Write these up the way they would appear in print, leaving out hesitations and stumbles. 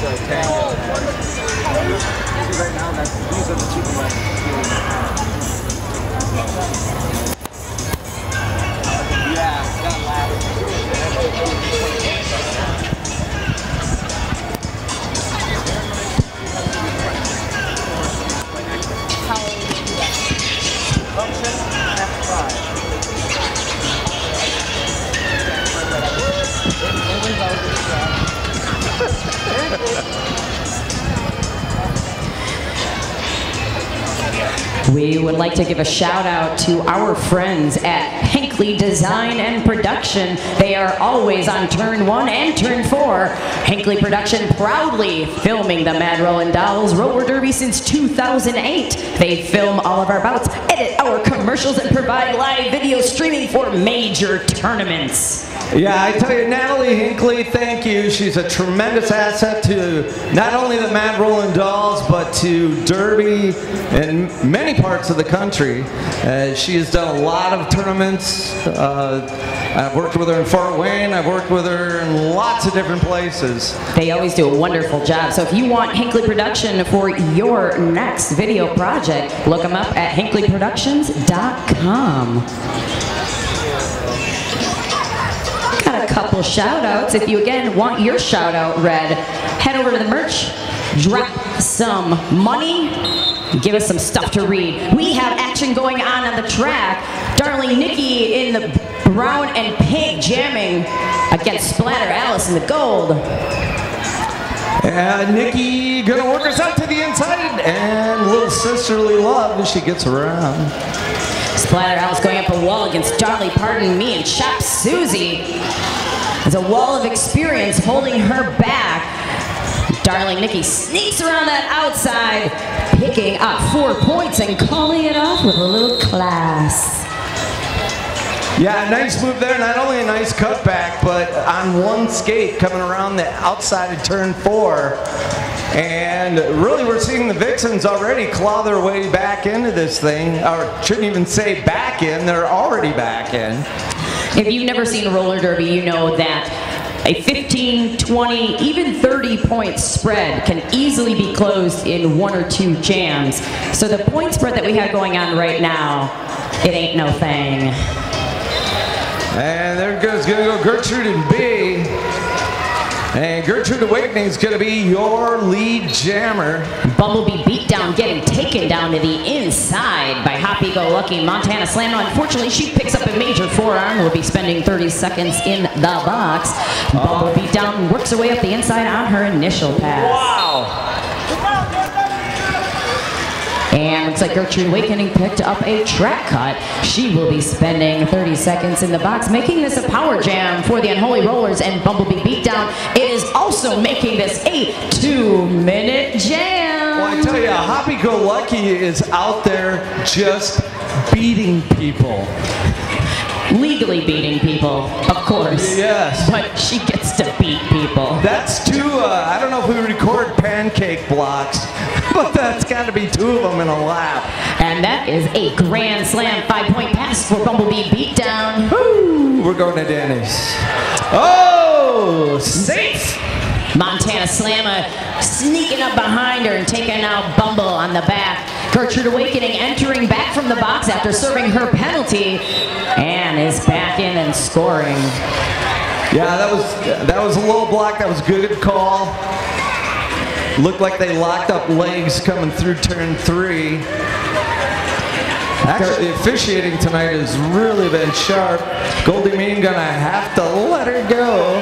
the tango. Right now, these are the two ones. Yeah, that last. Function F5. We would like to give a shout out to our friends at Hinckley Design and Production. They are always on turn 1 and turn 4. Hinckley Production proudly filming the Mad Rollin' Dolls Roller Derby since 2008. They film all of our bouts, edit our commercials, and provide live video streaming for major tournaments. Yeah, I tell you, Natalie Hinckley, thank you. She's a tremendous asset to not only the Mad Rollin' Dolls, but to Derby and many parts of the country. She has done a lot of tournaments. I've worked with her in Fort Wayne. I've worked with her in lots of different places. They always do a wonderful job. So if you want Hinckley Production for your next video project, look them up at hinckleyproductions.com. Got a couple shout outs. If you again want your shout out read, head over to the merch, drop some money, give us some stuff to read. We have action going on the track. Darling Nikki in the brown and pink jamming against Splatter Alice in the gold. And Nikki gonna work us out to the inside, and little sisterly love as she gets around. Splatter Alice going up a wall against Darley, Pardon Me, and Chop Susie. There's a wall of experience holding her back. Darling Nikki sneaks around that outside, picking up 4 points and calling it off with a little class. Yeah, nice move there. Not only a nice cutback, but on one skate coming around the outside of turn 4. And really, we're seeing the Vixens already claw their way back into this thing. Or shouldn't even say back in, they're already back in. If you've never seen a roller derby, you know that a 15, 20, even 30-point spread can easily be closed in 1 or 2 jams. So the point spread that we have going on right now, it ain't no thing. And there goes gonna go Gertrude and B. And Gertrude Awakening is going to be your lead jammer. Bumblebee Beatdown getting taken down to the inside by Happy Go Lucky Montana Slam. Unfortunately, she picks up a major forearm. Will be spending 30 seconds in the box. Bumblebee Beatdown works her way up the inside on her initial pass. Wow. And looks like Gertrude Awakening picked up a track cut. She will be spending 30 seconds in the box, making this a power jam for the Unholy Rollers and Bumblebee Beatdown. It is also making this a 2-minute jam. Well, I tell you, Happy Go Lucky is out there just beating people. Legally beating people, of course. Yes. But she gets to beat people. That's 2, I don't know if we record pancake blocks, but that's got to be 2 of them in a lap. And that is a grand slam 5-point pass for Bumblebee Beatdown. Woo, we're going to Denny's. Oh, safe. Montana Slammer sneaking up behind her and taking out Bumble on the back. Gertrude Awakening entering back from the box after serving her penalty and is back in and scoring. Yeah, that was a low block. That was a good call. Looked like they locked up legs coming through turn 3. Actually, the officiating tonight has really been sharp. Goldie Mean gonna have to let her go.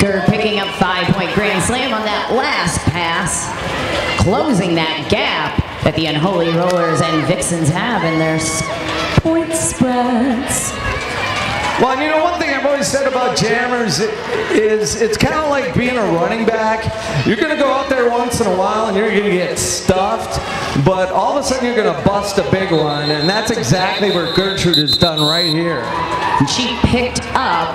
Gerd picking up 5-point grand slam on that last pass, closing that gap that the Unholy Rollers and Vixens have in their point spreads. Well, and you know, one thing I've always said about jammers is it's kind of like being a running back. You're going to go out there once in a while and you're going to get stuffed, but all of a sudden you're going to bust a big one, and that's exactly what Gertrude has done right here. And she picked up...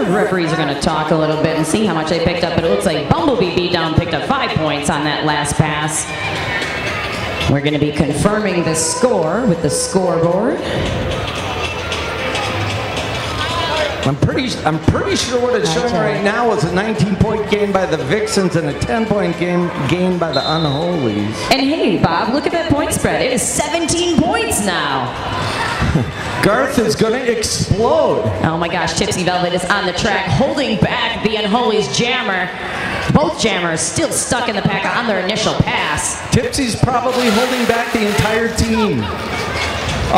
The referees are going to talk a little bit and see how much they picked up, but it looks like Bumblebee Beatdown picked up 5 points on that last pass. We're going to be confirming the score with the scoreboard. I'm pretty sure what it's showing right now is a 19-point gain by the Vixens and a 10-point gain by the Unholies. And hey, Bob, look at that point spread. It is 17 points now. Garth is going to explode. Oh my gosh, Tipsy Velvet is on the track, holding back the Unholy's jammer. Both jammers still stuck in the pack on their initial pass. Tipsy's probably holding back the entire team.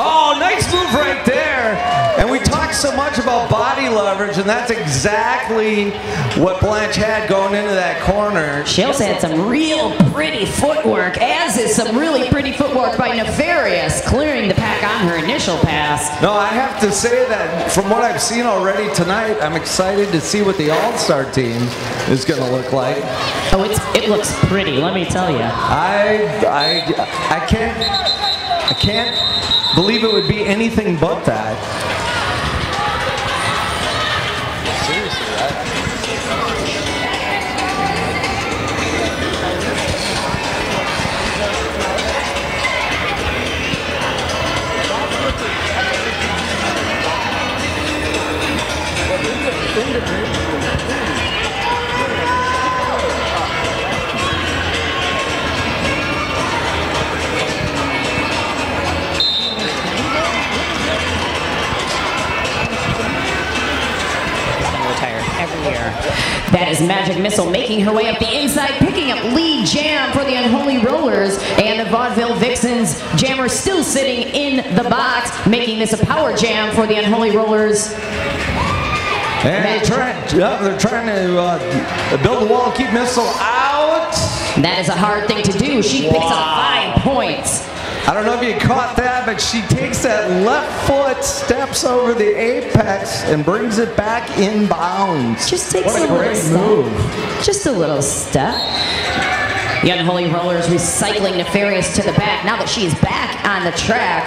Oh, nice move right there. And we talked so much about body leverage, and that's exactly what Blanche had going into that corner. She also had some real pretty footwork, as is some really pretty footwork by Nefarious, clearing the pack on her initial pass. No, I have to say that from what I've seen already tonight, I'm excited to see what the All-Star team is going to look like. Oh, it looks pretty, let me tell you. I can't believe it would be anything but that. That is Magic Missile making her way up the inside, picking up lead jam for the Unholy Rollers, and the Vaudeville Vixens jammer still sitting in the box, making this a power jam for the Unholy Rollers. And they're trying to build a wall, keep Missile out. That is a hard thing to do. She picks up 5 points. I don't know if you caught that, but she takes that left foot, steps over the apex, and brings it back in bounds. Just takes what a great move. Just a little step. The Unholy Rollers recycling Nefarious to the back now that she is back on the track.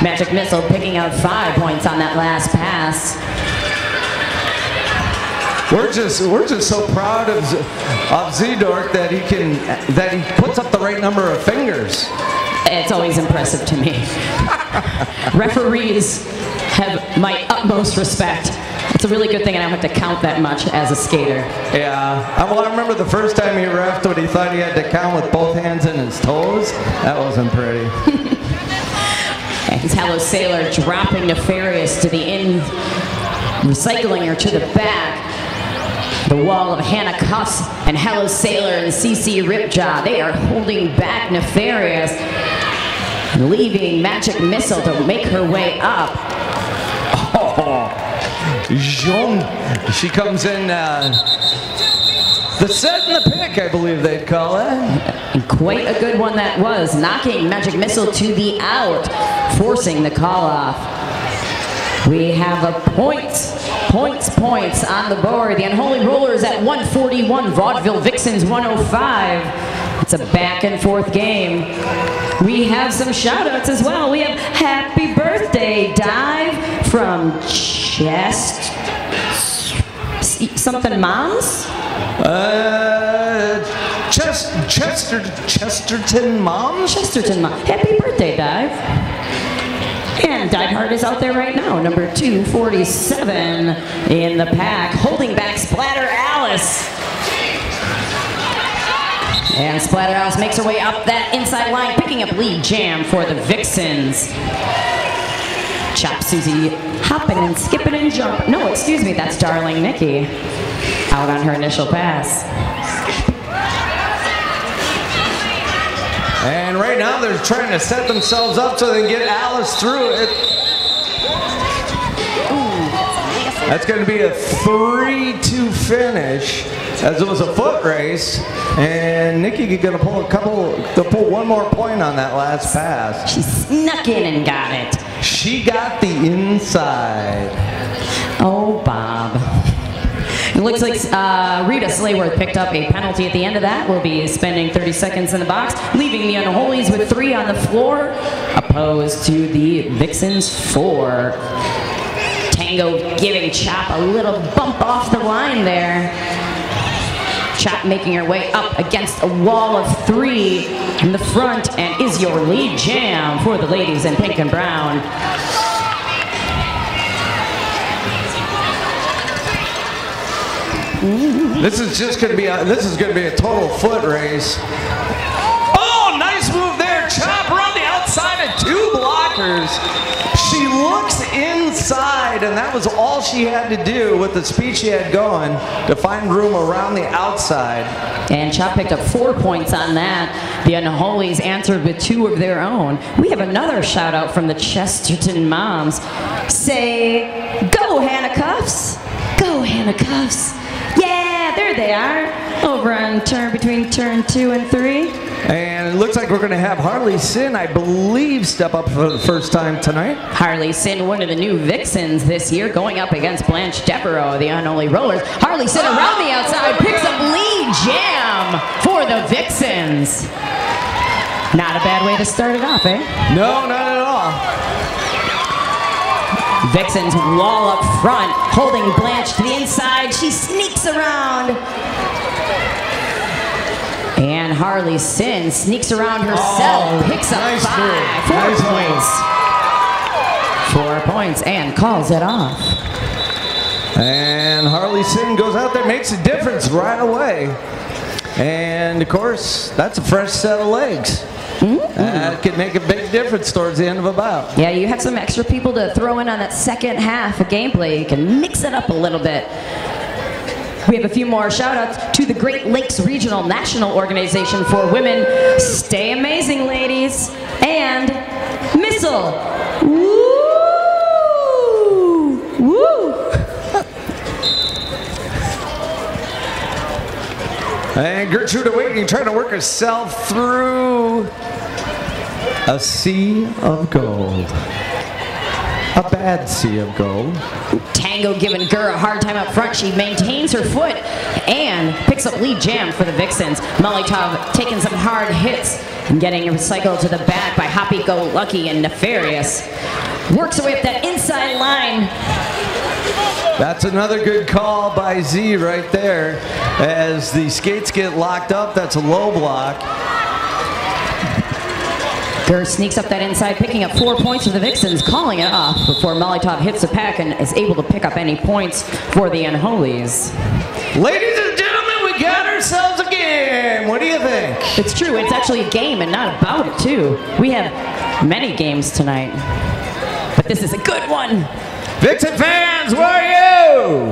Magic Missile picking out 5 points on that last pass. We're just so proud of Z-Dork that he puts up the right number of fingers. It's always impressive to me. Referees have my utmost respect. It's a really good thing I don't have to count that much as a skater. Yeah. Well, I remember the first time he reffed when he thought he had to count with both hands and his toes. That wasn't pretty. And Hello Sailor dropping Nefarious to the end, recycling her to the back. The wall of Hannah Cuffs and Hello Sailor and CC Ripjaw, they are holding back Nefarious, leaving Magic Missile to make her way up. Oh, Jean, she comes in the set and the pick, I believe they'd call it. And quite a good one that was, knocking Magic Missile to the out, forcing the call off. We have a points on the board. The Unholy Rollers at 141, Vaudeville Vixens 105. It's a back and forth game. We have some shout outs as well. We have Happy Birthday Dive from something Moms? Chesterton Moms? Chesterton Moms. Happy Birthday Dive. And Dive Hard is out there right now, number 247 in the pack, holding back Splatter Alice. And Splatter Alice makes her way up that inside line, picking up lead jam for the Vixens. Chop Susie hopping and skipping and jumping. No, excuse me, that's Darling Nikki out on her initial pass. And right now they're trying to set themselves up so they can get Alice through it. That's going to be a 3-2 finish, as it was a foot race, and Nikki going to pull one more point on that last pass. She snuck in and got it. She got the inside. Oh, Bob. It looks like Rita Slayworth picked up a penalty at the end of that. We'll be spending 30 seconds in the box, leaving the Unholies with 3 on the floor, opposed to the Vixens 4. Tango giving Chop a little bump off the line there. Chop making her way up against a wall of 3 in the front, and is your lead jam for the ladies in pink and brown. This is just going to be a total foot race. Oh, nice move there. Chop around the outside of 2 blockers. She looks inside, and that was all she had to do with the speed she had going to find room around the outside. And Chop picked up 4 points on that. The Unholies answered with 2 of their own. We have another shout out from the Chesterton moms. Say, go Hannah Cuffs. Go Hannah Cuffs. Yeah, there they are. Over on between turn 2 and 3. And it looks like we're going to have Harley Sin, I believe, step up for the first time tonight. Harley Sin, one of the new Vixens this year, going up against Blanche Devereaux, the Unholy Rollers. Harley Sin around the outside, picks up lead jam for the Vixens. Not a bad way to start it off, eh? No, not at all. Vixens wall up front, holding Blanche to the inside. She sneaks around. And Harley Sin sneaks around herself, picks up nice 4 points, and calls it off. And Harley Sin goes out there, makes a difference right away. And of course, that's a fresh set of legs. That could make a big difference towards the end of a bout. Yeah, you have some extra people to throw in on that second half of gameplay. You can mix it up a little bit. We have a few more shout-outs to the Great Lakes Regional National Organization for Women. Stay amazing, ladies. And Missile. Woo! Woo! And Gertrude Awakening trying to work herself through a sea of gold. A bad sea of gold. Tango giving Gurr a hard time up front. She maintains her foot and picks up lead jam for the Vixens. Molotov taking some hard hits and getting recycled to the back by Happy-Go-Lucky and Nefarious. Works her way up that inside line. That's another good call by Z right there. As the skates get locked up, that's a low block. Gurr sneaks up that inside, picking up 4 points for the Vixens, calling it off before Molotov hits the pack and is able to pick up any points for the Unholies. Ladies and gentlemen, we got ourselves a game. What do you think? It's true, it's actually a game and not about it too. We have many games tonight, but this is a good one. Vixen fans, where are you?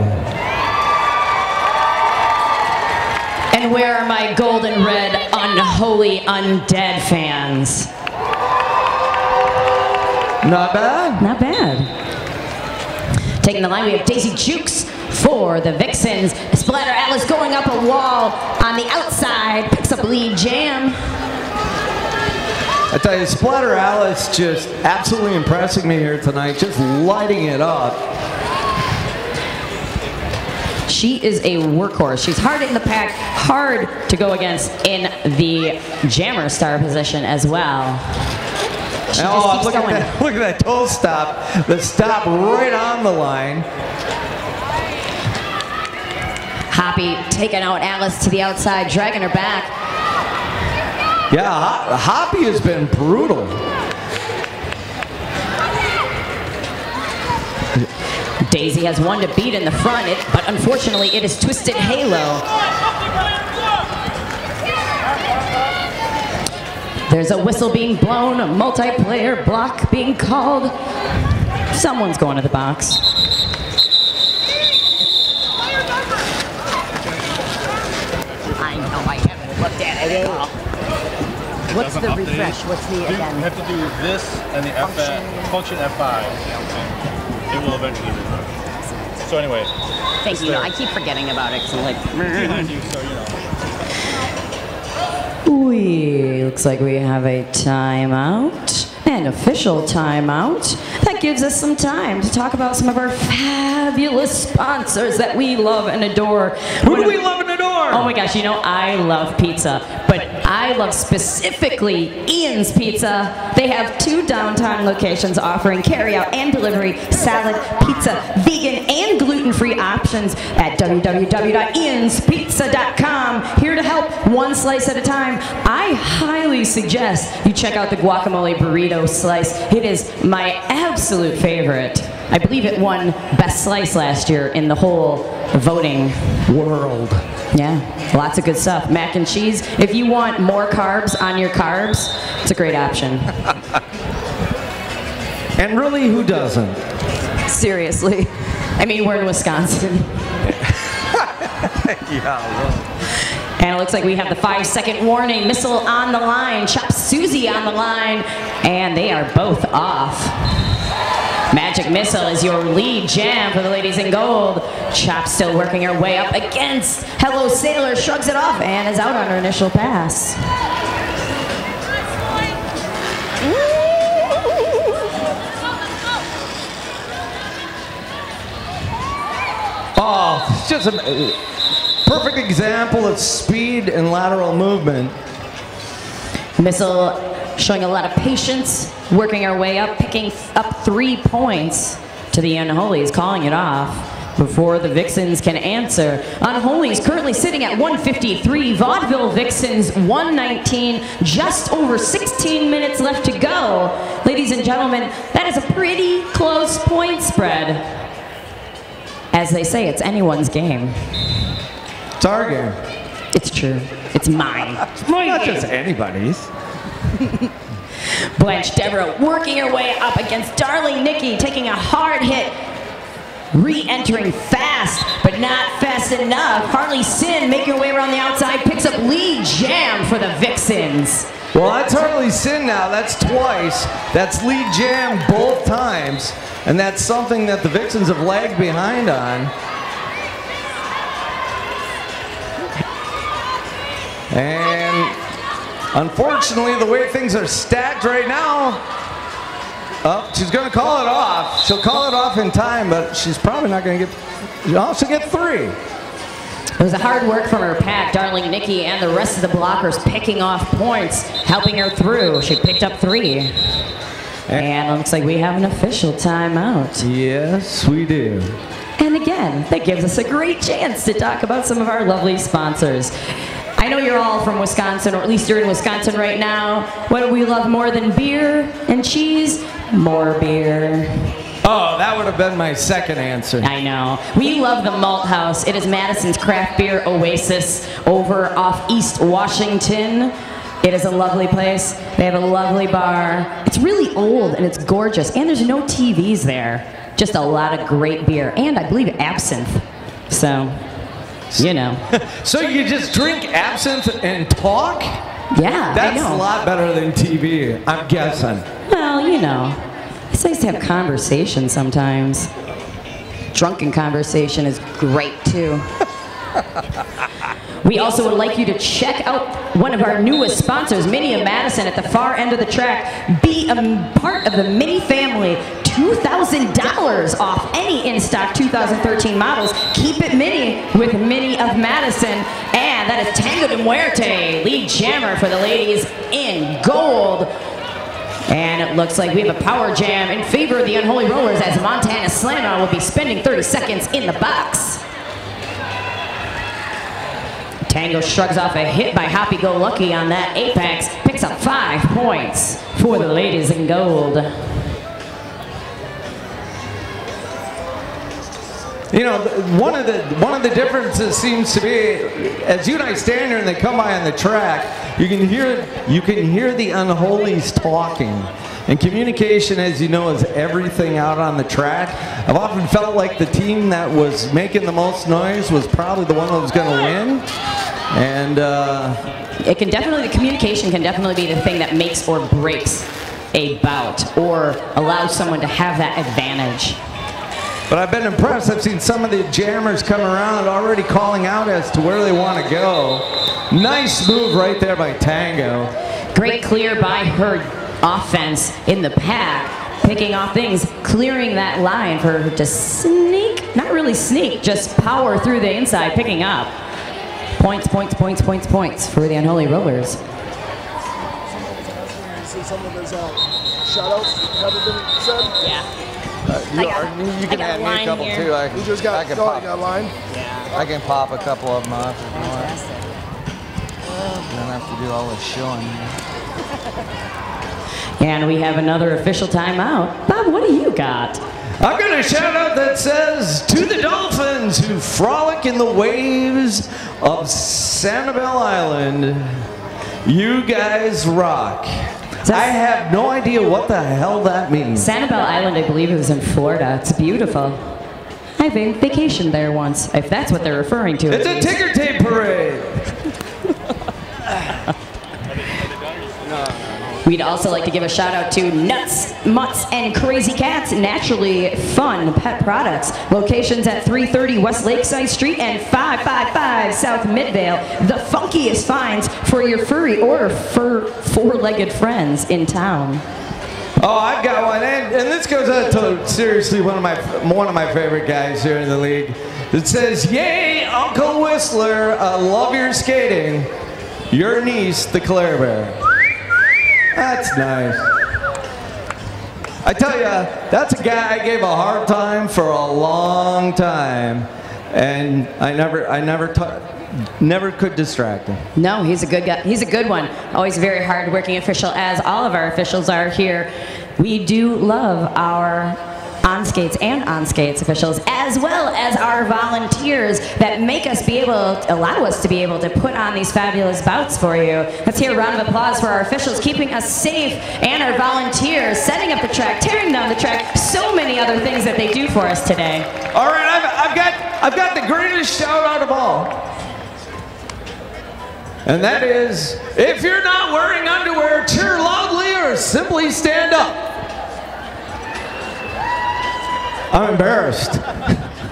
And where are my golden red, unholy, undead fans? Not bad. Not bad. Taking the line, we have Daisy Jukes for the Vixens. Splatter Alice going up a wall on the outside, picks up lead jam. I tell you, Splatter Alice just absolutely impressing me here tonight, just lighting it up. She is a workhorse. She's hard in the pack, hard to go against in the jammer star position as well. She just keeps going. Look at that toe stop. The stop right on the line. Hoppy taking out Alice to the outside, dragging her back. Yeah, Hoppy has been brutal. Daisy has one to beat in the front, but unfortunately it is Twisted Halo. There's a whistle being blown, a multiplayer block being called. Someone's going to the box. I know, I haven't looked at it at all. What's the refresh? What's the again? You have to do this and the function F5. It will eventually refresh. So anyway. Thank you. I keep forgetting about it. So like. Behind you, so you know. Looks like we have a timeout, an official timeout. That gives us some time to talk about some of our fabulous sponsors that we love and adore. Who do we love and adore? Oh my gosh, you know, I love pizza, but I love specifically Ian's Pizza. They have 2 downtown locations offering carry-out and delivery, salad, pizza, vegan, and gluten-free options at www.ianspizza.com. Here to help, one slice at a time. I highly suggest you check out the guacamole burrito slice. It is my absolute favorite. I believe it won Best Slice last year in the whole voting world. Yeah, lots of good stuff. Mac and cheese. If you want more carbs on your carbs, it's a great option. And really, who doesn't? Seriously. I mean, we're in Wisconsin. Yeah. And it looks like we have the 5-second warning. Missile on the line. Chop Susie on the line. And they are both off. Magic Missile is your lead jam for the ladies in gold. Chop still working her way up against Hello Sailor. Shrugs it off and is out on her initial pass. Oh, it's just a perfect example of speed and lateral movement. Missile showing a lot of patience, working our way up, picking up 3 points to the Unholy's, calling it off before the Vixens can answer. Unholy's currently sitting at 153, Vaudeville Vixens 119, just over 16 minutes left to go. Ladies and gentlemen, that is a pretty close point spread. As they say, it's anyone's game. It's our game. It's true. It's mine. It's my Not game. just anybody's. Blanche Devereaux working her way up against Darling Nikki, taking a hard hit. Re-entering fast, but not fast enough. Harley Sin making her way around the outside, picks up lead jam for the Vixens. Well, that's Harley Sin now. That's twice. That's lead jam both times. And that's something that the Vixens have lagged behind on. And unfortunately, the way things are stacked right now, oh, she's going to call it off. She'll call it off in time, but she's probably not going to get, oh, she'll get 3. It was a hard work from her pack, Darling Nikki and the rest of the blockers picking off points, helping her through. She picked up 3. And it looks like we have an official timeout. Yes, we do. And again, that gives us a great chance to talk about some of our lovely sponsors. I know you're all from Wisconsin, or at least you're in Wisconsin right now. What do we love more than beer and cheese? More beer. Oh, that would have been my second answer. I know. We love the Malt House. It is Madison's craft beer oasis over off East Washington. It is a lovely place. They have a lovely bar. It's really old and it's gorgeous. And there's no TVs there. Just a lot of great beer. And I believe absinthe. So, you know. So you just drink absinthe and talk? Yeah, That's I know. a lot better than TV, I'm guessing. Well, you know. It's nice to have conversation sometimes. Drunken conversation is great too. We also would like you to check out one of our newest sponsors, Mini of Madison, at the far end of the track. Be a part of the Mini family. $2,000 off any in-stock 2013 models. Keep it mini with Mini of Madison. And that is Tango de Muerte, lead jammer for the ladies in gold. And it looks like we have a power jam in favor of the Unholy Rollers as Montana Slammer will be spending 30 seconds in the box. Tango shrugs off a hit by Happy Go Lucky on that apex, picks up 5 points for the ladies in gold. You know, one of the differences seems to be, as you and I stand here and they come by on the track, you can hear the Unholies talking. And communication, as you know, is everything out on the track. I've often felt like the team that was making the most noise was probably the one that was going to win. And it can definitely, the communication can definitely be the thing that makes or breaks a bout or allows someone to have that advantage. But I've been impressed. I've seen some of the jammers come around already calling out as to where they want to go. Nice move right there by Tango. Great clear by her offense in the pack, picking off things, clearing that line for her to sneak, not really sneak, just power through the inside, picking up. Points, points, points, points, points for the Unholy Rollers. See some of those shout-outs haven't been said? Yeah. You can add me a couple here. too. You just got, I can got a line? Yeah. I can pop a couple of them off if you want. You don't have to do all this showing. And we have another official timeout. Bob, what do you got? I've got a shout out that says, to the dolphins who frolic in the waves of Sanibel Island, you guys rock. I have no idea what the hell that means. Sanibel Island, I believe, is in Florida. It's beautiful. I vacationed there once, if that's what they're referring to. It's a ticker tape parade. We'd also like to give a shout out to Nuts, Mutts, and Crazy Cats, naturally fun pet products. Locations at 330 West Lakeside Street and 555 South Midvale. The funkiest finds for your furry or four-legged friends in town. Oh, I've got one, and this goes out to seriously one of my favorite guys here in the league. It says, "Yay, Uncle Whistler, I love your skating. Your niece, the Claire Bear." That's nice. I tell you, that's a guy I gave a hard time for a long time, and I never could distract him. No, he's a good guy. He's a good one. Always a very hard-working official, as all of our officials are here. We do love our on-skates and on-skates officials, as well as our volunteers that allow us to be able to put on these fabulous bouts for you. Let's hear a round of applause for our officials keeping us safe, and our volunteers setting up the track, tearing down the track, so many other things that they do for us today. All right, I've got the greatest shout out of all. And that is, if you're not wearing underwear, cheer loudly or simply stand up. I'm embarrassed.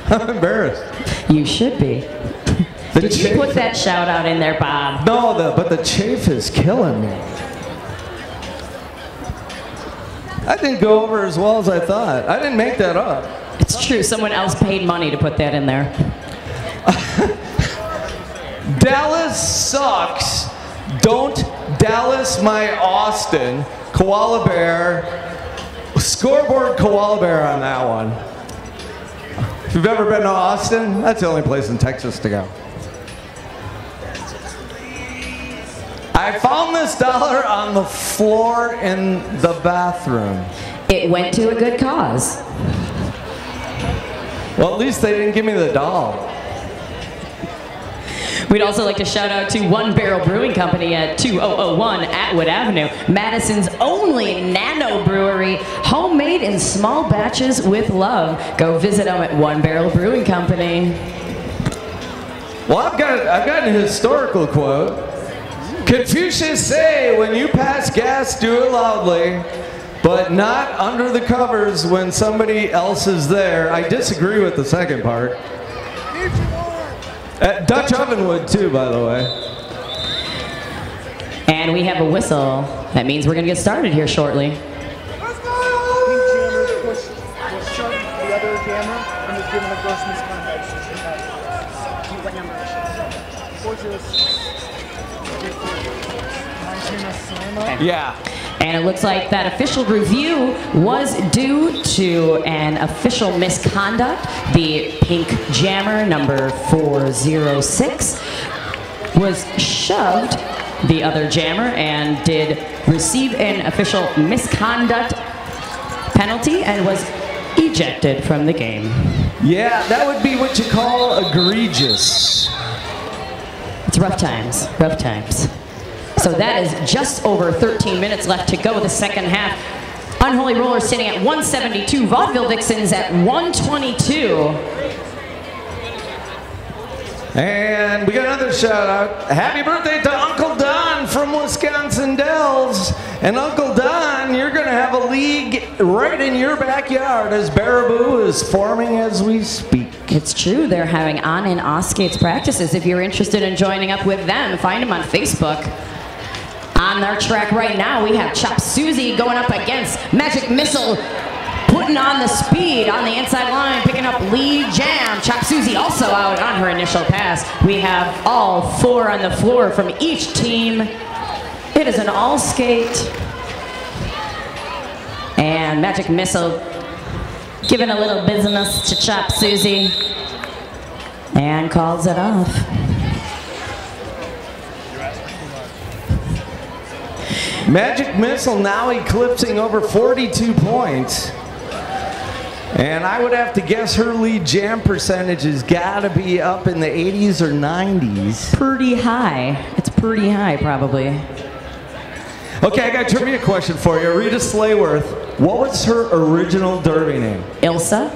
I'm embarrassed. You should be. Did you put that shout out in there, Bob? No, but the chafe is killing me. That didn't go over as well as I thought. I didn't make that up. It's true. Someone else paid money to put that in there. Dallas sucks. Don't Dallas my Austin. Koala Bear. Scoreboard Koala Bear on that one. If you've ever been to Austin, that's the only place in Texas to go. I found this dollar on the floor in the bathroom. It went to a good cause. Well, at least they didn't give me the doll. We'd also like to shout out to One Barrel Brewing Company at 2001 Atwood Avenue, Madison's only nano brewery, homemade in small batches with love. Go visit them at One Barrel Brewing Company. Well, I've got a historical quote. Confucius say, when you pass gas, do it loudly, but not under the covers when somebody else is there. I disagree with the second part. Dutch oven would too, by the way. And we have a whistle. That means we're going to get started here shortly. Pink jammer pushed the other jammer and was given a gross misconduct. What number? 406. Yeah. And it looks like that official review was due to an official misconduct. The pink jammer, number 406, was shoved the other jammer and did receive an official misconduct penalty and was ejected from the game. Yeah, that would be what you call egregious. It's rough times, rough times. So that is just over 13 minutes left to go the second half. Unholy Rollers sitting at 172, Vaudeville Vixens at 122. And we got another shout out. Happy birthday to Uncle Don from Wisconsin Dells. And Uncle Don, you're going to have a league right in your backyard as Baraboo is forming as we speak. It's true. They're having on and off skates practices. If you're interested in joining up with them, find them on Facebook. On our track right now, we have Chop Susie going up against Magic Missile, putting on the speed on the inside line, picking up lead jam. Chop Susie also out on her initial pass. We have all four on the floor from each team. It is an all skate. And Magic Missile giving a little business to Chop Susie and calls it off. Magic Missile now eclipsing over 42 points. And I would have to guess her lead jam percentage has got to be up in the 80s or 90s. Pretty high. It's pretty high, probably. Okay, I got a trivia question for you. Rita Slayworth, what was her original derby name? Ilsa?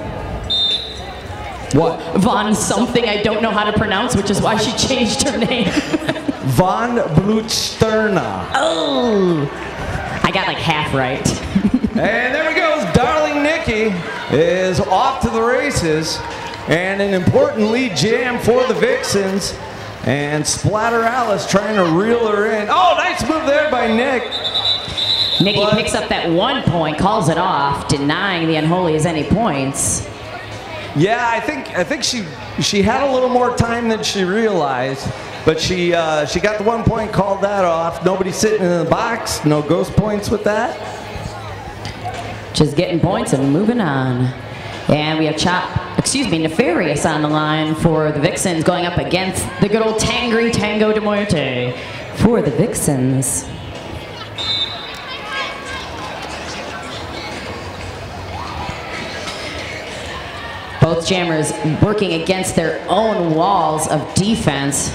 What? Von something I don't know how to pronounce, which is why she changed her name. Von Blutsterna. Oh! I got like half right. And there we go. Darling Nikki is off to the races. And an important lead jam for the Vixens. And Splatter Alice trying to reel her in. Oh, nice move there by Nick. Nikki picks up that 1 point, calls it off, denying the Unholies any points. Yeah, I think she had a little more time than she realized, but she got the 1 point, called that off. Nobody sitting in the box, no ghost points with that. Just getting points and moving on. And we have Nefarious on the line for the Vixens, going up against the good old Tangri Tango de Muerte for the Vixens. Both jammers working against their own walls of defense.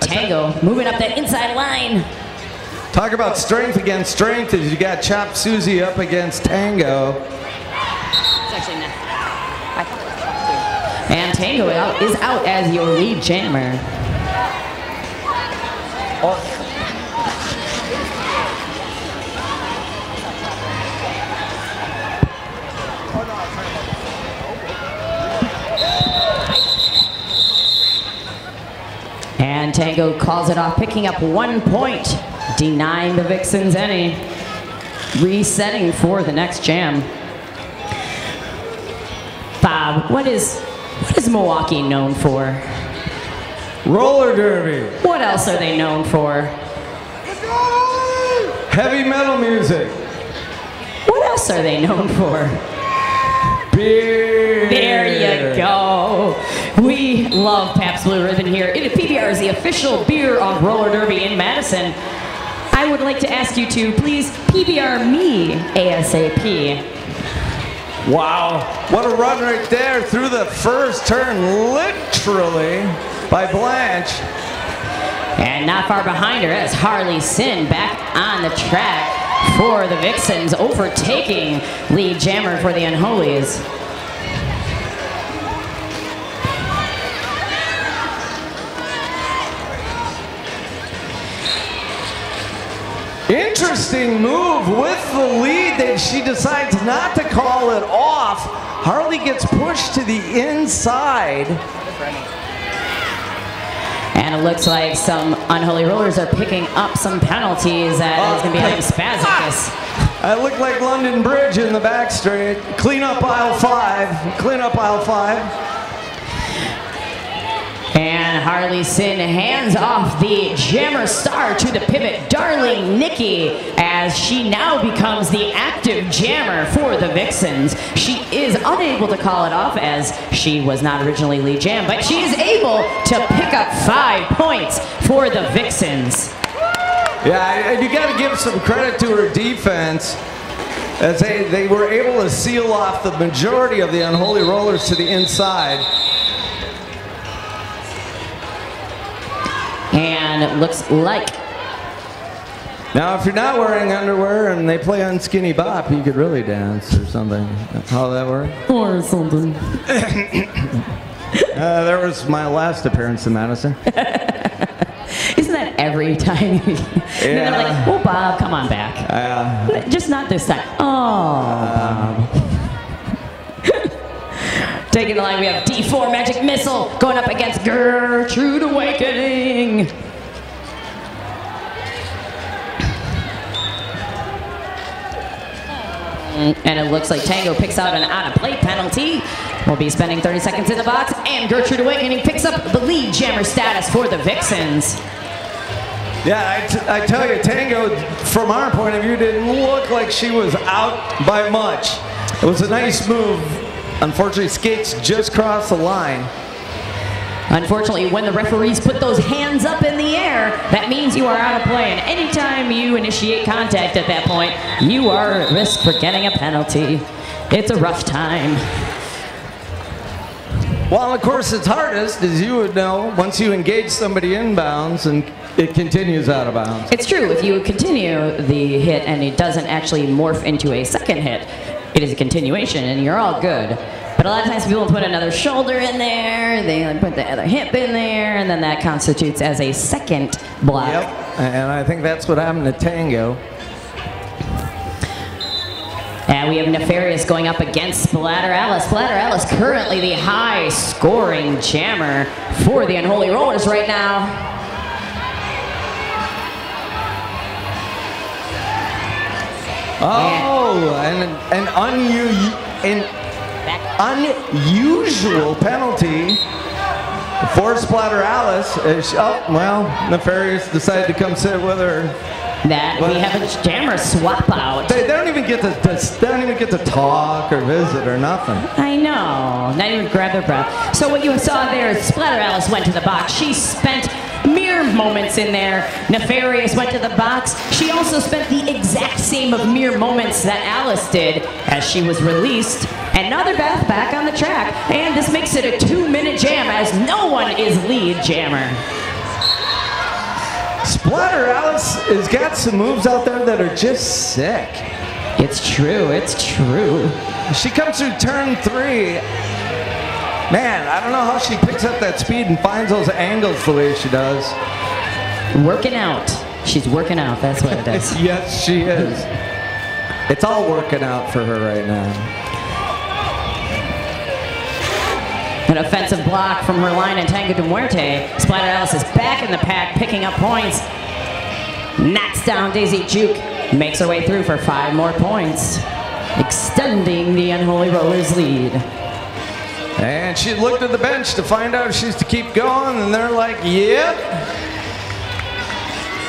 Tango moving up that inside line. Talk about strength against strength as you got Chop Susie up against Tango. It's actually not. And Tango is out as your lead jammer. And Tango calls it off, picking up 1 point, denying the Vixens any. Resetting for the next jam. Bob, what is Milwaukee known for? Roller derby. What else are they known for? Heavy metal music. What else are they known for? Beer. There you go. We love Pabst Blue Ribbon here. PBR is the official beer of roller derby in Madison. I would like to ask you to please PBR me ASAP. Wow, what a run right there through the first turn, literally, by Blanche. And not far behind her is Harley Sin back on the track for the Vixens, overtaking lead jammer for the Unholies. Interesting move with the lead that she decides not to call it off. Harley gets pushed to the inside. And it looks like some Unholy Rollers are picking up some penalties that is going to be having Spazicus. It looked like London Bridge in the back straight. Clean up aisle 5. Clean up aisle 5. And Harley Sin hands off the jammer star to the pivot, Darling Nikki, as she now becomes the active jammer for the Vixens. She is unable to call it off as she was not originally lead jam, but she is able to pick up 5 points for the Vixens. Yeah, you got to give some credit to her defense, as they were able to seal off the majority of the Unholy Rollers to the inside. And it looks like... Now, if you're not wearing underwear and they play on Skinny Bop, you could really dance or something. How that work? Or something. There was my last appearance in Madison. Isn't that every time? And then they're like, oh, Bob, come on back. Just not this time. Oh, Bob. Taking the line, we have D4 Magic Missile going up against Gertrude Awakening. And it looks like Tango picks out an out-of-play penalty. We'll be spending 30 seconds in the box, and Gertrude Awakening picks up the lead jammer status for the Vixens. Yeah, I tell you, Tango, from our point of view, didn't look like she was out by much. It was a nice move. Unfortunately, skates just crossed the line. Unfortunately, when the referees put those hands up in the air, that means you are out of play. And anytime you initiate contact at that point, you are at risk for getting a penalty. It's a rough time. Well, of course, it's hardest, as you would know, once you engage somebody inbounds and it continues out of bounds. It's true, if you continue the hit and it doesn't actually morph into a second hit, it is a continuation and you're all good. But a lot of times people put another shoulder in there, they put the other hip in there, and then that constitutes as a second block. Yep, and I think that's what happened to Tango. And we have Nefarious going up against Splatter Alice. Splatter Alice currently the high-scoring jammer for the Unholy Rollers right now. Oh, and an unusual penalty for Splatter Alice. Oh, well, Nefarious decided to come sit with her. We have a jammer swap out. They don't even get to talk or visit or nothing. I know, not even grab their breath. So what you saw there is Splatter Alice went to the box. She spent mere moments in there. Nefarious went to the box. She also spent the exact same of mere moments that Alice did as she was released. And now they're back on the track. And this makes it a 2-minute jam as no one is lead jammer. Splatter Alice has got some moves out there that are just sick. It's true, it's true. She comes through turn 3. Man, I don't know how she picks up that speed and finds those angles the way she does. Working out. She's working out, that's what it is. Yes, she is. It's all working out for her right now. An offensive block from her line and Tango de Muerte. Splatter Alice is back in the pack, picking up points. Knocks down Daisy Juke. Makes her way through for 5 more points. Extending the Unholy Rollers lead. And she looked at the bench to find out if she's to keep going, and they're like, yep.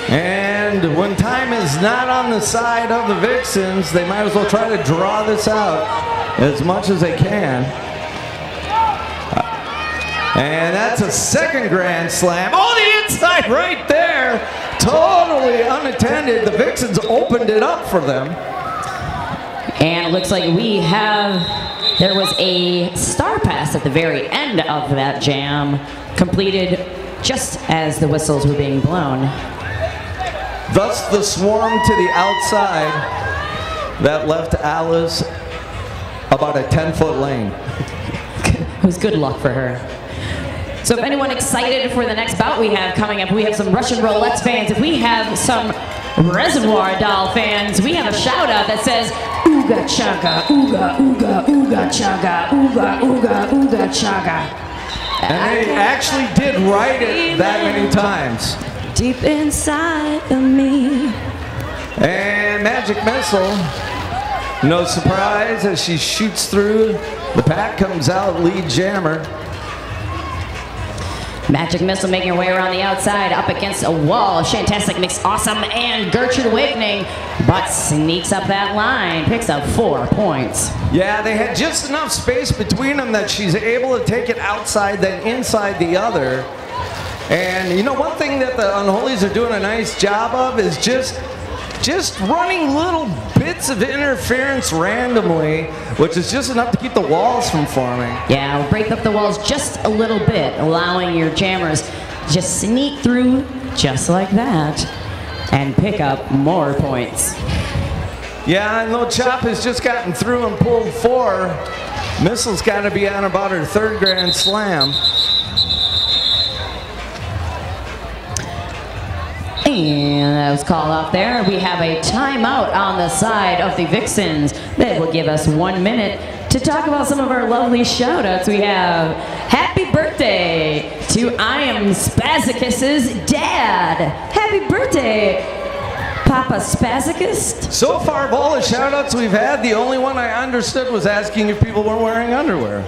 And when time is not on the side of the Vixens, they might as well try to draw this out as much as they can. And that's a second grand slam. Oh, the inside right there. Totally unattended. The Vixens opened it up for them. And it looks like there was a star pass at the very end of that jam, completed just as the whistles were being blown. Thus the swarm to the outside that left Alice about a 10-foot lane. It was good luck for her. So if anyone excited for the next bout we have coming up, we have some Russian Roulettes fans. If we have some Reservoir Doll fans, we have a shout out that says, Ooga chaga, ooga, ooga, ooga chaga, ooga, ooga, ooga chaga. And they actually did write it that many times. Deep inside of me. And Magic Missile, no surprise as she shoots through. The pack comes out, lead jammer. Magic Missile making her way around the outside, up against a wall. Shantastic Mix Awesome and Gertrude Awakening, but sneaks up that line, picks up 4 points. Yeah, they had just enough space between them that she's able to take it outside, then inside the other. And you know, one thing that the Unholies are doing a nice job of is just running little bits of interference randomly, which is just enough to keep the walls from forming. Yeah, we'll break up the walls just a little bit, allowing your jammers just sneak through just like that and pick up more points. Yeah, and though Chop has just gotten through and pulled 4, Missile's got to be on about her 3rd grand slam. And that was called off there. We have a timeout on the side of the Vixens that will give us 1 minute to talk about some of our lovely shout-outs. We have happy birthday to I Am Spazicus's dad. Happy birthday, Papa Spazicus. So far of all the shout-outs we've had, the only one I understood was asking if people were wearing underwear.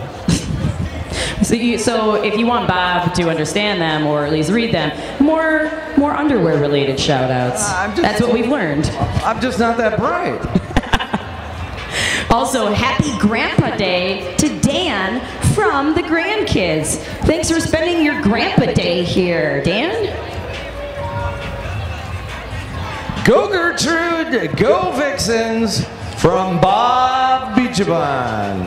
So if you want Bob to understand them, or at least read them, more underwear-related shout-outs. That's what we've learned. I'm just not that bright. Also, happy Grandpa Day to Dan from the grandkids. Thanks for spending your Grandpa Day here, Dan. Go Gertrude, go Vixens. from Bob Beachabon.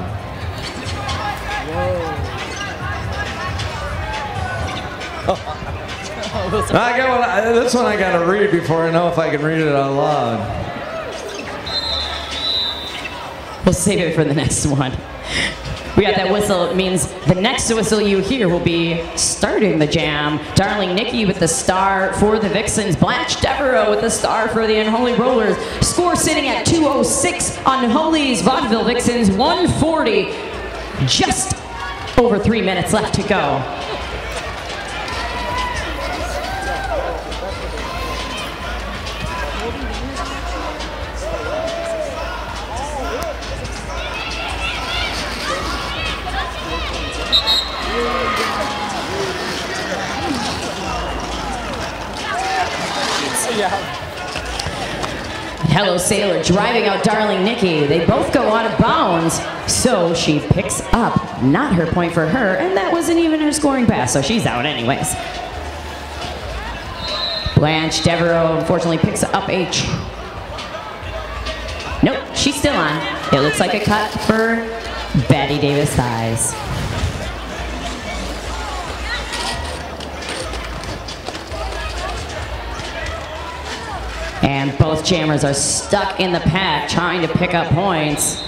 This one I gotta read before I know if I can read it out loud. We'll save it for the next one. We got that whistle. It means the next whistle you hear will be starting the jam. Darling Nikki with the star for the Vixens. Blanche Devereaux with the star for the Unholy Rollers. Score sitting at 206. Unholy's Vaudeville Vixens 140. Just over 3 minutes left to go. Hello Sailor driving out Darling Nikki. They both go out of bounds, so she picks up not her point for her, and that wasn't even her scoring pass, so she's out anyways. Blanche Devereaux unfortunately picks up a nope, she's still on. It looks like a cut for Betty Davis Thighs. And both jammers are stuck in the pack trying to pick up points.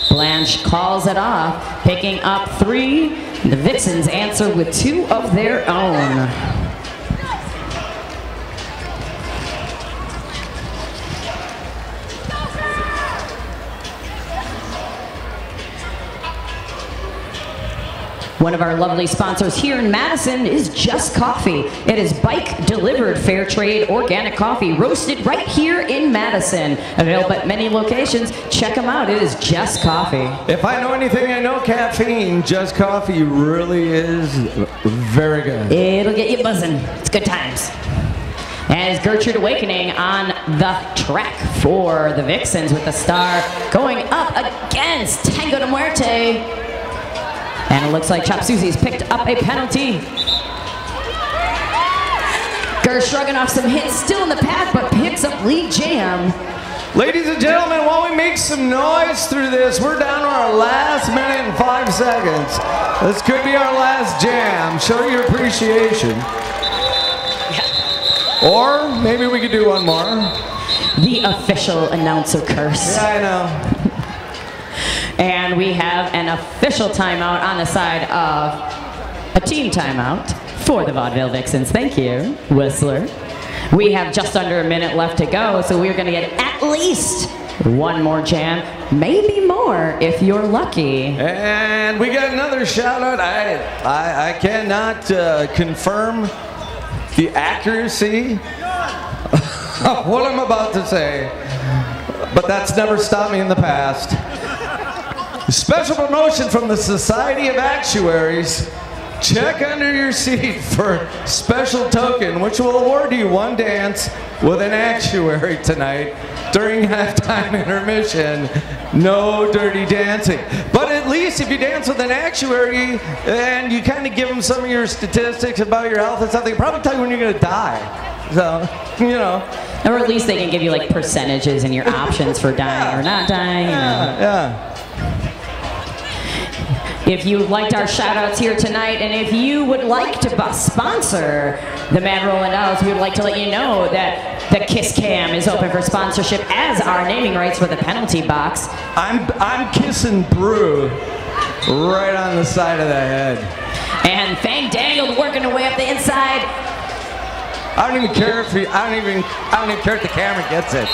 Blanche calls it off, picking up 3. The Vixens answer with 2 of their own. One of our lovely sponsors here in Madison is Just Coffee. It is bike-delivered fair trade organic coffee roasted right here in Madison. Available at many locations. Check them out. It is Just Coffee. If I know anything, I know caffeine. Just Coffee really is very good. It'll get you buzzing. It's good times. As Gertrude Awakening on the track for the Vixens with the star going up against Tango de Muerte. And it looks like Chop Susie's picked up a penalty. Ger shrugging off some hits, still in the path, but picks up lead jam. Ladies and gentlemen, while we make some noise through this, we're down to our last minute and 5 seconds. This could be our last jam. Show your appreciation. Yeah. Or maybe we could do one more. The official announcer curse. Yeah, I know. And we have an official timeout on the side of a team timeout for the Vaudeville Vixens. Thank you, Whistler. We have just under a minute left to go, so we're going to get at least one more jam, maybe more if you're lucky. And we got another shout out. I cannot confirm the accuracy of what I'm about to say, but that's never stopped me in the past. Special promotion from the Society of Actuaries. Check under your seat for special token, which will award you one dance with an actuary tonight during halftime intermission. No dirty dancing. But at least if you dance with an actuary and you kind of give them some of your statistics about your health and stuff, they can probably tell you when you're going to die. So, you know. Or at least they can give you like percentages and your options for dying or not dying. Yeah. If you liked our shout-outs here tonight, and if you would like to sponsor the Mad Rollin' Dolls, we would like to let you know that the Kiss Cam is open for sponsorship, as are naming rights for the penalty box. I'm kissing Brew right on the side of the head. And Fang Dangled working her way up the inside. I don't even care if I don't even care if the camera gets it.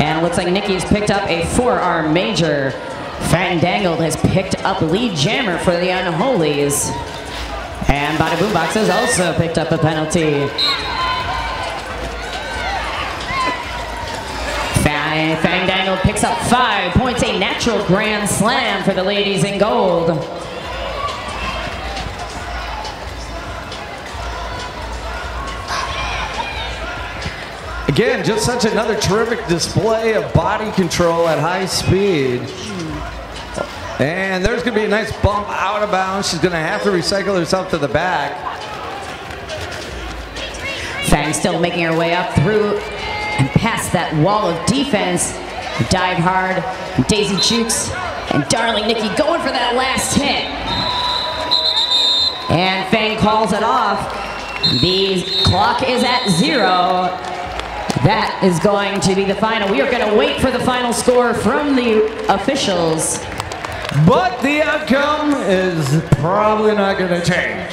And it looks like Nikki's picked up a forearm major. Fang Dangled has picked up lead jammer for the Unholies. And Bada Boombox has also picked up a penalty. Fang Dangled picks up 5 points, a natural grand slam for the ladies in gold. Again, just such another terrific display of body control at high speed. And there's going to be a nice bump out of bounds. She's going to have to recycle herself to the back. Fang still making her way up through and past that wall of defense. Dive hard, Daisy Jukes, and Darling Nikki going for that last hit. And Fang calls it off. The clock is at 0. That is going to be the final. We are going to wait for the final score from the officials. But the outcome is probably not going to change.